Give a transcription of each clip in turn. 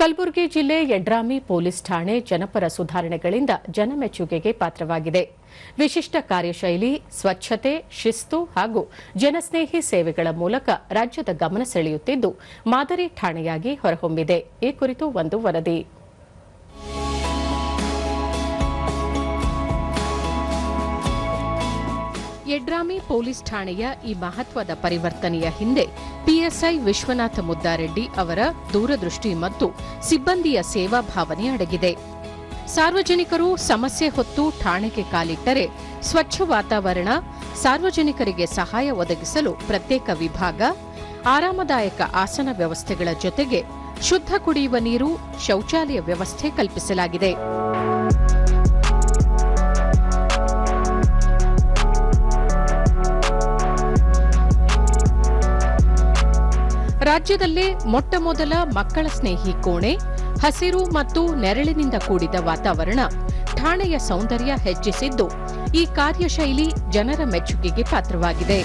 ಕಲಬುರಗಿ ಜಿಲ್ಲೆ ಯಡ್ರಾಮಿ ಪೊಲೀಸ್ ಠಾಣೆ ಜನಪರ ಸುಧಾರಣೆಗಳಿಂದ ಜನಮೆಚ್ಚುಗೆಗೆ ಪಾತ್ರವಾಗಿದೆ. ವಿಶಿಷ್ಟ ಕಾರ್ಯಶೈಲಿ, ಸ್ವಚ್ಛತೆ, ಶಿಸ್ತು ಹಾಗೂ ಜನಸ್ನೇಹಿ ಸೇವೆಗಳ ಮೂಲಕ ರಾಜ್ಯದ ಗಮನ ಸೆಳೆಯುತ್ತಿದ್ದು ಮಾದರಿ ಠಾಣೆಯಾಗಿ ಹೊರಹೊಮ್ಮಿದೆ. ಈ ಕುರಿತು ಒಂದು ವರದಿ. ಯಡ್ರಾಮಿ ಪೊಲೀಸ್ ಠಾಣೆಯ ಈ ಮಹತ್ವದ ಪರಿವರ್ತನೆಯ ಹಿಂದೆ ಪಿಎಸ್ಐ ವಿಶ್ವನಾಥ ಮುದ್ದಾರೆಡ್ಡಿ ಅವರ ದೂರದೃಷ್ಟಿ ಮತ್ತು ಸಿಬ್ಬಂದಿಯ ಸೇವಾ ಭಾವನೆ ಅಡಗಿದೆ. ಸಾರ್ವಜನಿಕರು ಸಮಸ್ಯೆ ಹೊತ್ತು ಠಾಣೆಗೆ ಕಾಲಿಟ್ಟರೆ ಸ್ವಚ್ಛ ವಾತಾವರಣ, ಸಾರ್ವಜನಿಕರಿಗೆ ಸಹಾಯ ಒದಗಿಸಲು ಪ್ರತ್ಯೇಕ ವಿಭಾಗ, ಆರಾಮದಾಯಕ ಆಸನ ವ್ಯವಸ್ಥೆಗಳ ಜೊತೆಗೆ ಶುದ್ಧ ಕುಡಿಯುವ ನೀರು, ಶೌಚಾಲಯ ವ್ಯವಸ್ಥೆ ಕಲ್ಪಿಸಲಾಗಿದೆ. ರಾಜ್ಯದಲ್ಲೇ ಮೊಟ್ಟಮೊದಲ ಮಕ್ಕಳ ಸ್ನೇಹಿ ಕೋಣೆ, ಹಸಿರು ಮತ್ತು ನೆರಳಿನಿಂದ ಕೂಡಿದ ವಾತಾವರಣ ಠಾಣೆಯ ಸೌಂದರ್ಯ ಹೆಚ್ಚಿಸಿದ್ದು ಈ ಕಾರ್ಯಶೈಲಿ ಜನರ ಮೆಚ್ಚುಗೆಗೆ ಪಾತ್ರವಾಗಿದೆ.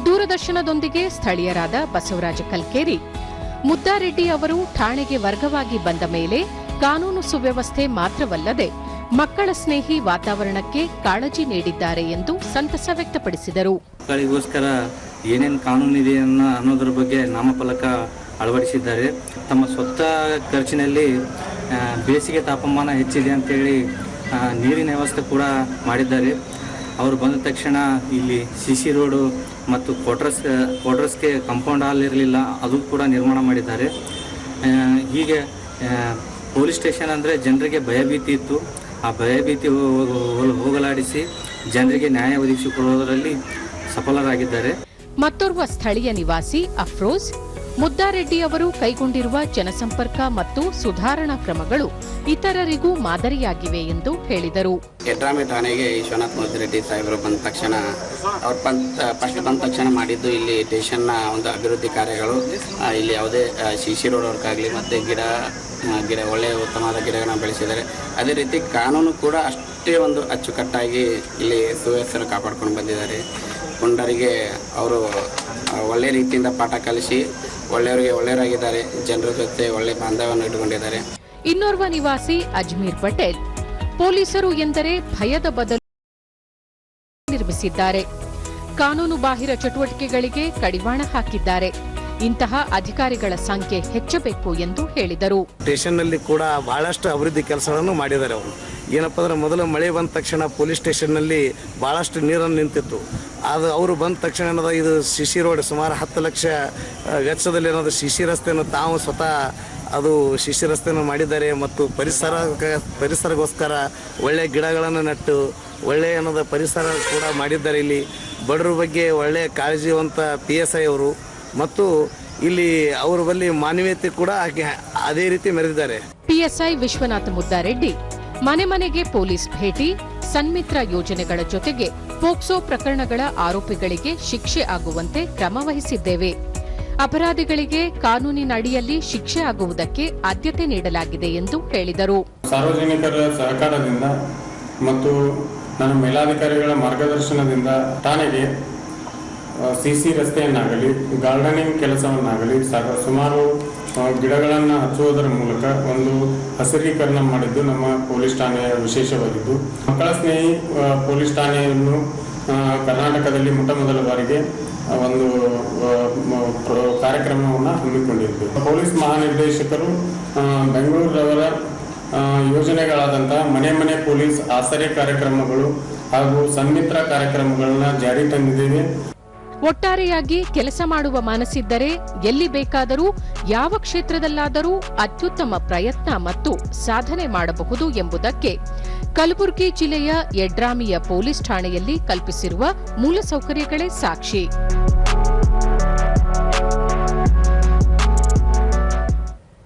ದೂರದರ್ಶನದೊಂದಿಗೆ ಸ್ಥಳೀಯರಾದ ಬಸವರಾಜ ಕಲ್ಕೇರಿ, ಮುದ್ದಾರೆಡ್ಡಿ ಅವರು ಠಾಣೆಗೆ ವರ್ಗವಾಗಿ ಬಂದ ಮೇಲೆ ಕಾನೂನು ಸುವ್ಯವಸ್ಥೆ ಮಾತ್ರವಲ್ಲದೆ ಮಕ್ಕಳ ಸ್ನೇಹಿ ವಾತಾವರಣಕ್ಕೆ ಕಾಳಜಿ ನೀಡಿದ್ದಾರೆ ಎಂದು ಸಂತಸ ವ್ಯಕ್ತಪಡಿಸಿದರು. ಮಕ್ಕಳಿಗೋಸ್ಕರ ಏನೇನು ಕಾನೂನಿದೆ ಅನ್ನೋದ್ರ ಬಗ್ಗೆ ನಾಮಫಲಕ ಅಳವಡಿಸಿದ್ದಾರೆ. ತಮ್ಮ ಸ್ವಂತ ಖರ್ಚಿನಲ್ಲಿ ಬೇಸಿಗೆ ತಾಪಮಾನ ಹೆಚ್ಚಿದೆ ಅಂತೇಳಿ ನೀರಿನ ವ್ಯವಸ್ಥೆ ಕೂಡ ಮಾಡಿದ್ದಾರೆ. ಅವರು ಬಂದ ತಕ್ಷಣ ಇಲ್ಲಿ ಸಿಸಿ ರೋಡು ಮತ್ತು ಕ್ವಾರ್ಟರ್ಸ್ಗೆ ಕಾಂಪೌಂಡ್ ಹಾಲ್ ಇರಲಿಲ್ಲ, ಅದು ಕೂಡ ನಿರ್ಮಾಣ ಮಾಡಿದ್ದಾರೆ. ಹೀಗೆ ಪೊಲೀಸ್ ಸ್ಟೇಷನ್ ಅಂದರೆ ಜನರಿಗೆ ಭಯಭೀತಿ ಇತ್ತು. ಆ ಭಯಭೀತಿ ಹೋಗಲಾಡಿಸಿ ಜನರಿಗೆ ನ್ಯಾಯ ಒದಗಿಸಿಕೊಡುವುದರಲ್ಲಿ ಸಫಲರಾಗಿದ್ದಾರೆ. ಮತ್ತೋರ್ವ ಸ್ಥಳೀಯ ನಿವಾಸಿ ಅಫ್ರೋಜ್, ಮುದ್ದಾರೆಡ್ಡಿ ಅವರು ಕೈಗೊಂಡಿರುವ ಜನಸಂಪರ್ಕ ಮತ್ತು ಸುಧಾರಣಾ ಕ್ರಮಗಳು ಇತರರಿಗೂ ಮಾದರಿಯಾಗಿವೆ ಎಂದು ಹೇಳಿದರು. ಯಡ್ರಾಮಿ ಠಾಣೆಗೆ ವಿಶ್ವನಾಥ್ ಮುದ್ದಾರೆಡ್ಡಿ ಸಾಹೇಬರು ಬಂದ ತಕ್ಷಣ ಫಸ್ಟ್ ಬಂದ ತಕ್ಷಣ ಮಾಡಿದ್ದು ಇಲ್ಲಿ ಸ್ಟೇಷನ್ನ ಒಂದು ಅಭಿವೃದ್ಧಿ ಕಾರ್ಯಗಳು. ಇಲ್ಲಿ ಯಾವುದೇ ಸಿಸಿ ರೋಡ್ ವರ್ಕ್ ಆಗಲಿ ಮತ್ತು ಗಿಡ ಒಳ್ಳೆಯ ಉತ್ತಮವಾದ ಗಿಡಗಳನ್ನು ಬೆಳೆಸಿದ್ದಾರೆ. ಅದೇ ರೀತಿ ಕಾನೂನು ಕೂಡ ಅಷ್ಟೇ ಒಂದು ಅಚ್ಚುಕಟ್ಟಾಗಿ ಇಲ್ಲಿ ಸುವ್ಯವಸ್ಥೆಯನ್ನು ಕಾಪಾಡ್ಕೊಂಡು ಬಂದಿದ್ದಾರೆ. ಪುಂಡರಿಗೆ ಅವರು ಒಳ್ಳೆಯ ರೀತಿಯಿಂದ ಪಾಠ ಕಲಿಸಿ ಒಳ್ಳೆಯವರಿಗೆ ಒಳ್ಳೆಯವರಾಗಿದ್ದಾರೆ. ಜನರ ಜೊತೆ ಒಳ್ಳೆಯ ಬಾಂಧವ್ಯವನ್ನು ಇಟ್ಟುಕೊಂಡಿದ್ದಾರೆ. ಇನ್ನೋರ್ವ ನಿವಾಸಿ ಅಜ್ಮೀರ್ ಪಟೇಲ್, ಪೊಲೀಸರು ಎಂದರೆ ಭಯದ ಬದಲು ನಿರ್ಮಿಸಿದ್ದಾರೆ. ಕಾನೂನು ಬಾಹಿರ ಚಟುವಟಿಕೆಗಳಿಗೆ ಕಡಿವಾಣ ಹಾಕಿದ್ದಾರೆ. ಇಂತಹ ಅಧಿಕಾರಿಗಳ ಸಂಖ್ಯೆ ಹೆಚ್ಚಬೇಕು ಎಂದು ಹೇಳಿದರು. ಸ್ಟೇಷನ್ನಲ್ಲಿ ಕೂಡ ಬಹಳಷ್ಟು ಅಭಿವೃದ್ಧಿ ಕೆಲಸಗಳನ್ನು ಮಾಡಿದ್ದಾರೆ. ಅವರು ಏನಪ್ಪ ಅಂದ್ರೆ ಮೊದಲು ಮಳೆ ಬಂದ ತಕ್ಷಣ ಪೊಲೀಸ್ ಸ್ಟೇಷನ್ನಲ್ಲಿ ಭಾಳಷ್ಟು ನೀರನ್ನು ನಿಂತಿತ್ತು. ಅದು ಅವರು ಬಂದ ತಕ್ಷಣ ಏನದ ಇದು ಸಿಸಿ ರೋಡ್ ಸುಮಾರು 10 ಲಕ್ಷ ವೆಚ್ಚದಲ್ಲಿ ಏನದು ಸಿಸಿ ರಸ್ತೆಯನ್ನು ತಾವು ಸ್ವತಃ ಅದು ಶಿಶಿ ರಸ್ತೆಯನ್ನು ಮಾಡಿದ್ದಾರೆ. ಮತ್ತು ಪರಿಸರಗೋಸ್ಕರ ಒಳ್ಳೆಯ ಗಿಡಗಳನ್ನು ನೆಟ್ಟು ಒಳ್ಳೆಯ ಅನ್ನೋದ ಪರಿಸರ ಕೂಡ ಮಾಡಿದ್ದಾರೆ. ಇಲ್ಲಿ ಬಡವರ ಬಗ್ಗೆ ಒಳ್ಳೆಯ ಕಾಳಜಿವಂತ PSI ಅವರು ಮತ್ತು ಇಲ್ಲಿ ಅವರ ಬಳಿ ಮಾನವೀಯತೆ ಕೂಡ ಅದೇ ರೀತಿ ಮೆರೆದಿದ್ದಾರೆ. PSI ವಿಶ್ವನಾಥ ಮುದ್ದಾರೆಡ್ಡಿ ಮನೆ ಮನೆಗೆ ಪೊಲೀಸ್ ಭೇಟಿ, ಸನ್ಮಿತ್ರ ಯೋಜನೆಗಳ ಜೊತೆಗೆ ಪೋಕ್ಸೋ ಪ್ರಕರಣಗಳ ಆರೋಪಿಗಳಿಗೆ ಶಿಕ್ಷೆ ಆಗುವಂತೆ ಕ್ರಮ ವಹಿಸಿದ್ದೇವೆ. ಅಪರಾಧಿಗಳಿಗೆ ಕಾನೂನಿನ ಅಡಿಯಲ್ಲಿ ಶಿಕ್ಷೆ ಆಗುವುದಕ್ಕೆ ಆದ್ಯತೆ ನೀಡಲಾಗಿದೆ ಎಂದು ಹೇಳಿದರು. ಸಾರ್ವಜನಿಕರ ಸಹಕಾರದಿಂದ ಮತ್ತು ನನ್ನ ಮೇಲಾಧಿಕಾರಿಗಳ ಮಾರ್ಗದರ್ಶನದಿಂದ ಠಾಣೆಗೆ ಸಿಸಿ ರಸ್ತೆಯನ್ನಾಗಲಿ, ಗಾರ್ಡನಿಂಗ್ ಕೆಲಸವನ್ನಾಗಲಿ ಸುಮಾರು ಗಿಡಗಳನ್ನು ಹಚ್ಚುವುದರ ಮೂಲಕ ಒಂದು ಹಸಿರೀಕರಣ ಮಾಡಿದ್ದು ನಮ್ಮ ಪೊಲೀಸ್ ಠಾಣೆಯ ವಿಶೇಷವಾಗಿದ್ದು, ಮಕ್ಕಳ ಸ್ನೇಹಿ ಪೊಲೀಸ್ ಠಾಣೆಯನ್ನು ಕರ್ನಾಟಕದಲ್ಲಿ ಮೊಟ್ಟಮೊದಲ ಬಾರಿಗೆ ಒಂದು ಕಾರ್ಯಕ್ರಮವನ್ನು ಹಮ್ಮಿಕೊಂಡಿದ್ದು, ಪೊಲೀಸ್ ಮಹಾನಿರ್ದೇಶಕರು ಬೆಂಗಳೂರವರ ಯೋಜನೆಗಳಾದಂತಹ ಮನೆ ಮನೆ ಪೊಲೀಸ್ ಆಸರೆ ಕಾರ್ಯಕ್ರಮಗಳು ಹಾಗೂ ಸನ್ಮಿತ್ರ ಕಾರ್ಯಕ್ರಮಗಳನ್ನ ಜಾರಿ ತಂದಿದ್ದೇವೆ. ಒಟ್ಟಾರೆಯಾಗಿ ಕೆಲಸ ಮಾಡುವ ಮನಸ್ಸಿದ್ದರೆ ಎಲ್ಲಿ ಬೇಕಾದರೂ ಯಾವ ಕ್ಷೇತ್ರದಲ್ಲಾದರೂ ಅತ್ಯುತ್ತಮ ಪ್ರಯತ್ನ ಮತ್ತು ಸಾಧನೆ ಮಾಡಬಹುದು ಎಂಬುದಕ್ಕೆ ಕಲಬುರಗಿ ಜಿಲ್ಲೆಯ ಯಡ್ರಾಮಿಯ ಪೊಲೀಸ್ ಠಾಣೆಯಲ್ಲಿ ಕಲ್ಪಿಸಿರುವ ಮೂಲಸೌಕರ್ಯಗಳೇ ಸಾಕ್ಷಿ.